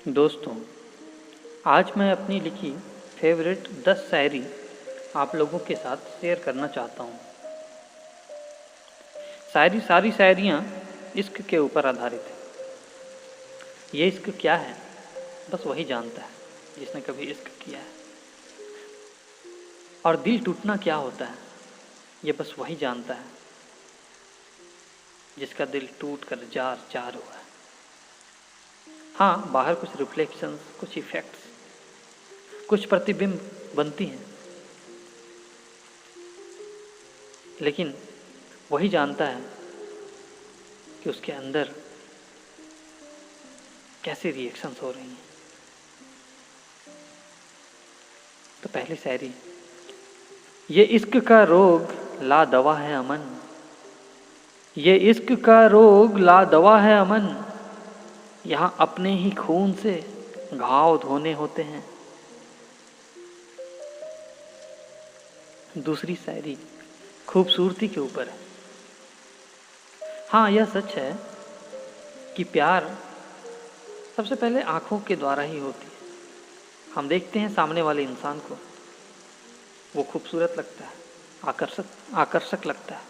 दोस्तों, आज मैं अपनी लिखी फेवरेट 10 शायरी आप लोगों के साथ शेयर करना चाहता हूँ। सारी शायरियाँ इश्क के ऊपर आधारित है। ये इश्क क्या है, बस वही जानता है जिसने कभी इश्क किया है। और दिल टूटना क्या होता है, ये बस वही जानता है जिसका दिल टूट कर जार जार हुआ है। हाँ, बाहर कुछ रिफ्लेक्शंस, कुछ इफेक्ट्स, कुछ प्रतिबिंब बनती हैं, लेकिन वही जानता है कि उसके अंदर कैसे रिएक्शंस हो रही हैं। तो पहली शायरी, ये इश्क का रोग ला दवा है अमन, ये इश्क का रोग ला दवा है अमन, यहाँ अपने ही खून से घाव धोने होते हैं। दूसरी शायरी खूबसूरती के ऊपर है। हाँ, यह सच है कि प्यार सबसे पहले आंखों के द्वारा ही होती है। हम देखते हैं सामने वाले इंसान को, वो खूबसूरत लगता है, आकर्षक लगता है,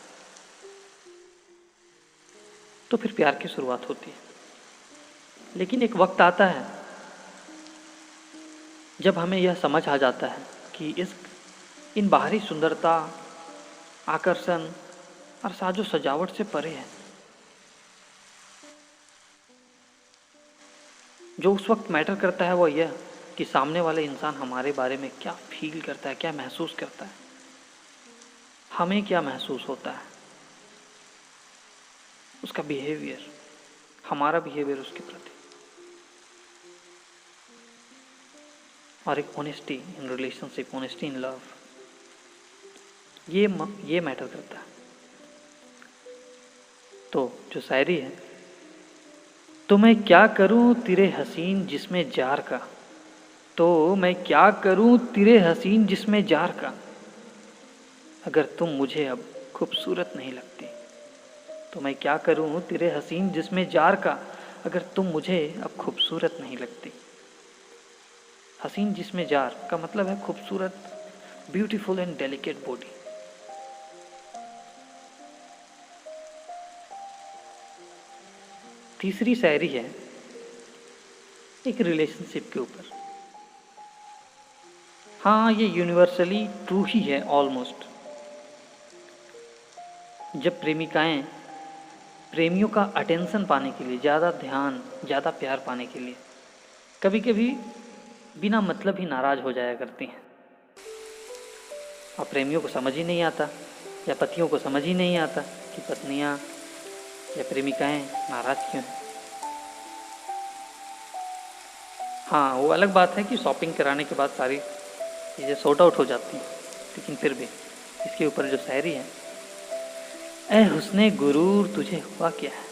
तो फिर प्यार की शुरुआत होती है। लेकिन एक वक्त आता है जब हमें यह समझ आ जाता है कि इश्क इन बाहरी सुंदरता, आकर्षण और साजो सजावट से परे है। जो उस वक्त मैटर करता है वो यह कि सामने वाले इंसान हमारे बारे में क्या फील करता है, क्या महसूस करता है, हमें क्या महसूस होता है, उसका बिहेवियर, हमारा बिहेवियर उसके प्रति, और एक honesty in relationship, honesty in love, ये मैटर करता है। तो जो शायरी है, तो मैं क्या करूं तेरे हसीन जिसमें जार का, तो मैं क्या करूं तेरे हसीन जिसमें जार का, अगर तुम मुझे अब खूबसूरत नहीं लगती। तो मैं क्या करूं तेरे हसीन जिसमें जार का, अगर तुम मुझे अब खूबसूरत नहीं लगती। हसीन जिसमें जार का मतलब है खूबसूरत, ब्यूटीफुल एंड डेलिकेट बॉडी। तीसरी शायरी है एक रिलेशनशिप के ऊपर। हाँ, ये यूनिवर्सली ट्रू ही है ऑलमोस्ट। जब प्रेमिकाएं प्रेमियों का अटेंशन पाने के लिए, ज़्यादा ध्यान, ज़्यादा प्यार पाने के लिए कभी कभी बिना मतलब ही नाराज हो जाया करती हैं, और प्रेमियों को समझ ही नहीं आता, या पतियों को समझ ही नहीं आता कि पत्नियां या प्रेमिकाएं नाराज क्यों हैं। हाँ, वो अलग बात है कि शॉपिंग कराने के बाद सारी चीज़ें सॉर्ट आउट हो जाती हैं, लेकिन फिर भी इसके ऊपर जो शायरी है, ऐ हुस्ने गुरूर तुझे हुआ क्या है,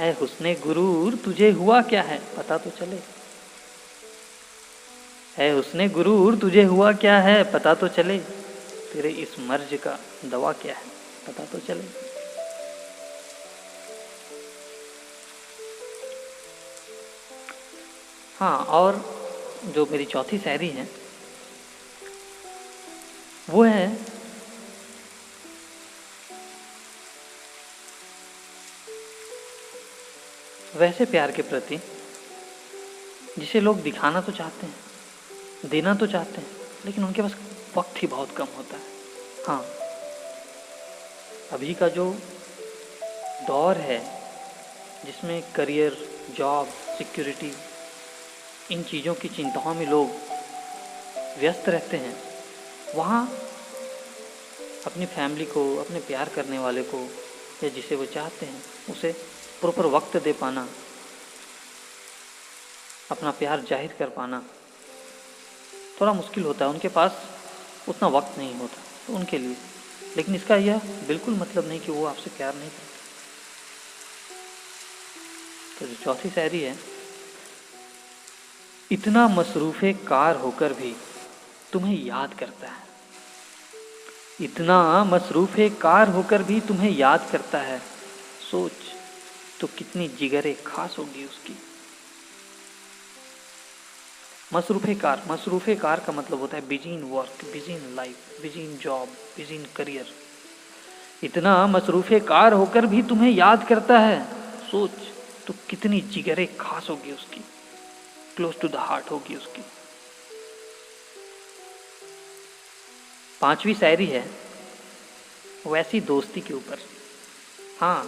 ऐ हुस्ने गुरूर तुझे हुआ क्या है, पता तो चले। ऐ हुस्ने गुरूर तुझे हुआ क्या है, पता तो चले, तेरे इस मर्ज का दवा क्या है, पता तो चले। हाँ, और जो मेरी चौथी शायरी है वो है, वैसे प्यार के प्रति जिसे लोग दिखाना तो चाहते हैं, देना तो चाहते हैं, लेकिन उनके पास वक्त ही बहुत कम होता है। हाँ, अभी का जो दौर है जिसमें करियर, जॉब, सिक्योरिटी, इन चीज़ों की चिंताओं में लोग व्यस्त रहते हैं, वहाँ अपनी फैमिली को, अपने प्यार करने वाले को, या जिसे वो चाहते हैं उसे प्रॉपर वक्त दे पाना, अपना प्यार जाहिर कर पाना थोड़ा मुश्किल होता है। उनके पास उतना वक्त नहीं होता तो उनके लिए, लेकिन इसका यह बिल्कुल मतलब नहीं कि वो आपसे प्यार नहीं करते। तो जो चौथी शायरी है, इतना मसरूफ़े कार होकर भी तुम्हें याद करता है, इतना मसरूफ़े कार होकर भी तुम्हें याद करता है, सोच तो कितनी जिगरे खास होगी उसकी। मसरूफ़े कार का मतलब होता है busy in work, busy in life, busy in job, busy in career. इतना मसरूफ़े कार होकर भी तुम्हें याद करता है, सोच तो कितनी जिगरे खास होगी उसकी, क्लोज टू द हार्ट होगी उसकी। 5वीं शायरी है वैसी दोस्ती के ऊपर। हाँ,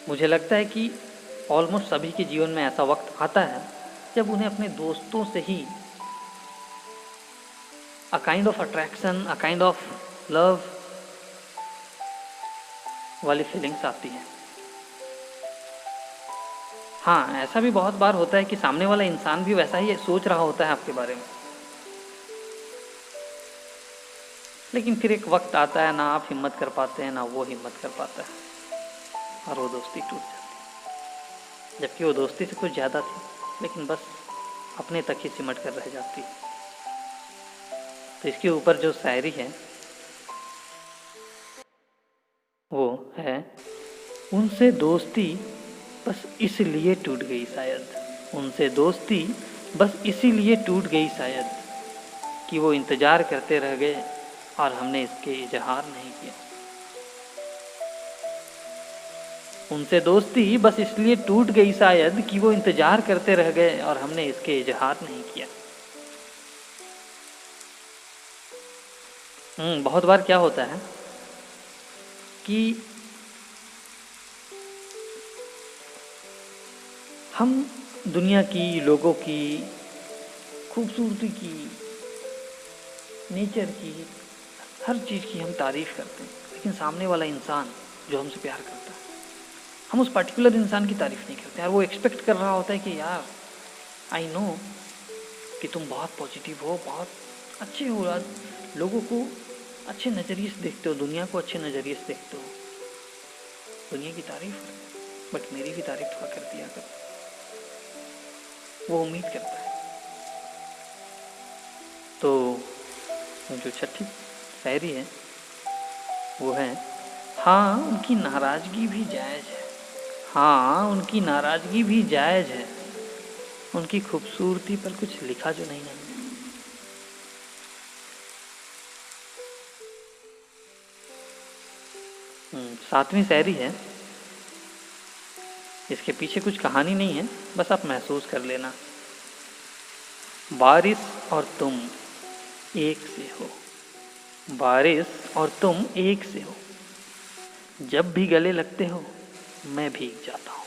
मुझे लगता है कि ऑलमोस्ट सभी के जीवन में ऐसा वक्त आता है जब उन्हें अपने दोस्तों से ही a kind of attraction, a kind of love वाली फीलिंग्स आती है। हाँ, ऐसा भी बहुत बार होता है कि सामने वाला इंसान भी वैसा ही सोच रहा होता है आपके बारे में, लेकिन फिर एक वक्त आता है ना आप हिम्मत कर पाते हैं ना वो हिम्मत कर पाता है और वो दोस्ती टूट जाती है। जबकि वो दोस्ती से कुछ ज़्यादा थी, लेकिन बस अपने तक ही सिमट कर रह जाती है। तो इसके ऊपर जो शायरी है वो है, उनसे दोस्ती बस इसलिए टूट गई शायद, उनसे दोस्ती बस इसीलिए टूट गई शायद कि वो इंतज़ार करते रह गए और हमने इसके इजहार नहीं किया। उनसे दोस्ती बस इसलिए टूट गई शायद कि वो इंतज़ार करते रह गए और हमने इसके इजहार नहीं किया। बहुत बार क्या होता है कि हम दुनिया की, लोगों की, खूबसूरती की, नेचर की, हर चीज़ की हम तारीफ़ करते हैं, लेकिन सामने वाला इंसान जो हमसे प्यार करता है, हम उस पर्टिकुलर इंसान की तारीफ़ नहीं करते। और वो एक्सपेक्ट कर रहा होता है कि यार आई नो कि तुम बहुत पॉजिटिव हो, बहुत अच्छे हो, आज लोगों को अच्छे नज़रिए से देखते हो, दुनिया को अच्छे नज़रिए से देखते हो, दुनिया की तारीफ़, बट मेरी भी तारीफ़ थोड़ा कर दिया कर। वो उम्मीद करता है। तो जो छठी शायरी है वो है, हाँ उनकी नाराज़गी भी जायज़ है, हाँ उनकी नाराज़गी भी जायज़ है, उनकी खूबसूरती पर कुछ लिखा जो नहीं है। 7वीं शायरी है, इसके पीछे कुछ कहानी नहीं है, बस आप महसूस कर लेना। बारिश और तुम एक से हो, बारिश और तुम एक से हो, जब भी गले लगते हो मैं भीग जाता हूँ।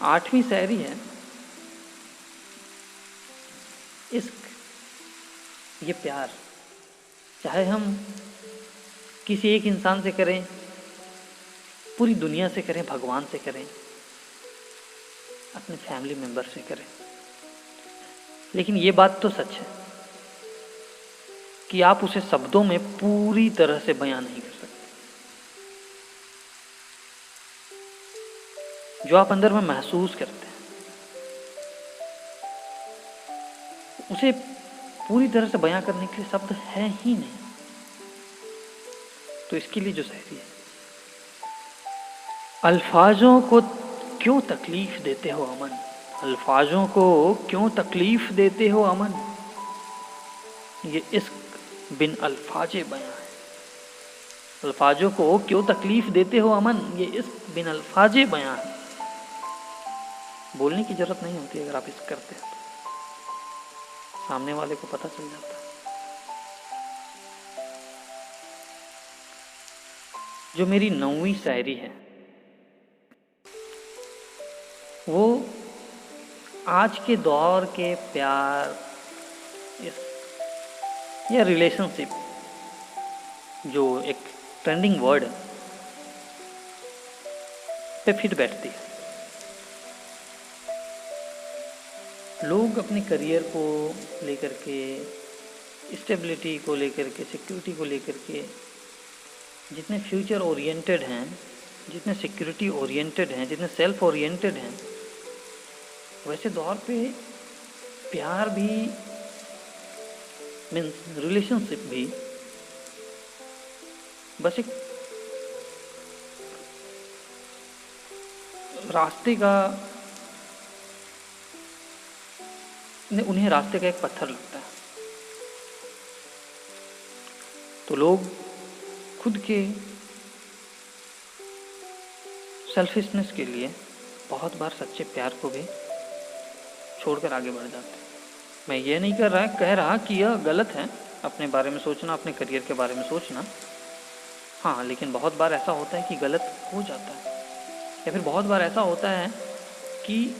8वीं शायरी है, इश्क, ये प्यार, चाहे हम किसी एक इंसान से करें, पूरी दुनिया से करें, भगवान से करें, अपने फैमिली मेंबर से करें, लेकिन ये बात तो सच है कि आप उसे शब्दों में पूरी तरह से बयां नहीं कर सकते। जो आप अंदर में महसूस करते हैं उसे पूरी तरह से बयां करने के लिए शब्द है ही नहीं। तो इसके लिए जो शायरी है, अल्फाजों को क्यों तकलीफ देते हो अमन, अल्फाजों को क्यों तकलीफ देते हो अमन, ये इश्क बिन अल्फाजे बयां है। अल्फाजों को क्यों तकलीफ देते हो अमन, ये इश्क बिन अल्फाजे बयां है। बोलने की जरूरत नहीं होती अगर आप इश्क करते हैं तो सामने वाले को पता चल जाता है। जो मेरी 9वीं शायरी है वो आज के दौर के प्यार या रिलेशनशिप, जो एक ट्रेंडिंग वर्ड है, पे फिट बैठती है। लोग अपने करियर को लेकर के, स्टेबिलिटी को लेकर के, सिक्योरिटी को लेकर के जितने फ्यूचर ओरिएंटेड हैं, जितने सिक्योरिटी ओरिएंटेड हैं, जितने सेल्फ ओरिएंटेड हैं, वैसे दौर पे प्यार भी मीन्स रिलेशनशिप भी बस एक रास्ते का उन्हें रास्ते का एक पत्थर लगता है। तो लोग खुद के सेल्फिशनेस के लिए बहुत बार सच्चे प्यार को भी छोड़कर आगे बढ़ जाते हैं। मैं ये नहीं कह रहा कि यह गलत है, अपने बारे में सोचना, अपने करियर के बारे में सोचना। हाँ, लेकिन बहुत बार ऐसा होता है कि गलत हो जाता है, या फिर बहुत बार ऐसा होता है कि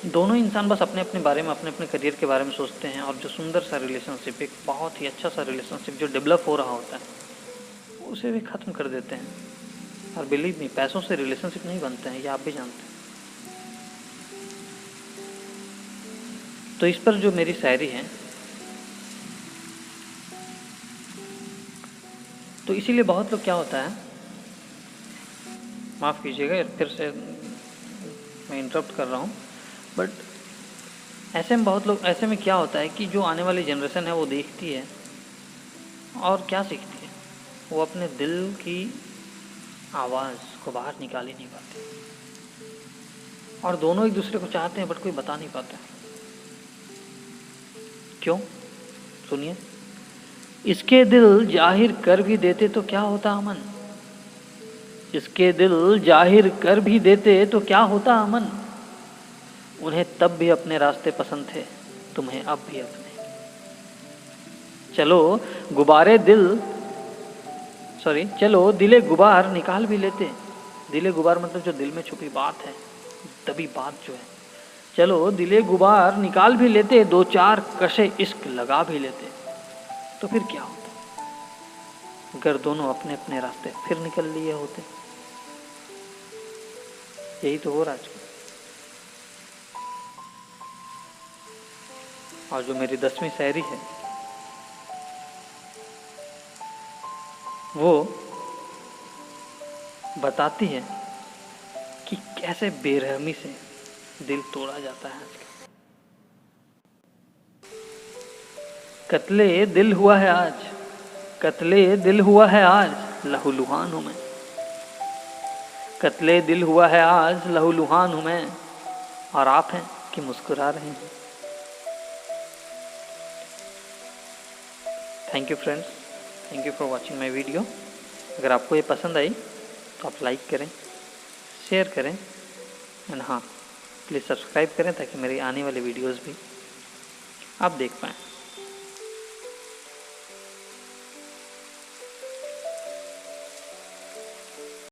दोनों इंसान बस अपने अपने बारे में, अपने अपने करियर के बारे में सोचते हैं, और जो सुंदर सा रिलेशनशिप, एक बहुत ही अच्छा सा रिलेशनशिप जो डेवलप हो रहा होता है, उसे भी ख़त्म कर देते हैं। और बिलीव मी, पैसों से रिलेशनशिप नहीं बनते हैं, ये आप भी जानते हैं। तो इस पर जो मेरी शायरी है, तो इसीलिए बहुत लोग क्या होता है, माफ़ कीजिएगा फिर से मैं इंटरप्ट कर रहा हूँ, बट ऐसे में क्या होता है कि जो आने वाली जनरेशन है वो देखती है और क्या सीखती है, वो अपने दिल की आवाज़ को बाहर निकाल ही नहीं पाती, और दोनों एक दूसरे को चाहते हैं बट कोई बता नहीं पाता। क्यों? सुनिए। इसके दिल जाहिर कर भी देते तो क्या होता अमन, इसके दिल जाहिर कर भी देते तो क्या होता अमन, उन्हें तब भी अपने रास्ते पसंद थे, तुम्हें अब भी अपने। चलो दिले गुबार निकाल भी लेते, दिले गुबार मतलब जो दिल में छुपी बात है, दबी बात जो है, चलो दिले गुबार निकाल भी लेते, दो चार कशे इश्क लगा भी लेते, तो फिर क्या होता अगर दोनों अपने अपने रास्ते फिर निकल लिए होते। यही तो हो रहा है। और जो मेरी 10वीं शायरी है वो बताती है कि कैसे बेरहमी से दिल तोड़ा जाता है आजकल। कत्ले दिल हुआ है आज, कत्ले दिल हुआ है आज, लहूलुहान हूं मैं, कत्ले दिल हुआ है आज, लहूलुहान हूं मैं, और आप हैं कि मुस्कुरा रहे हैं। Thank you friends, thank you for watching my video. अगर आपको ये पसंद आई तो आप लाइक करें, शेयर करें, एंड हाँ, प्लीज़ सब्सक्राइब करें ताकि मेरी आने वाली वीडियोस भी आप देख पाएँ।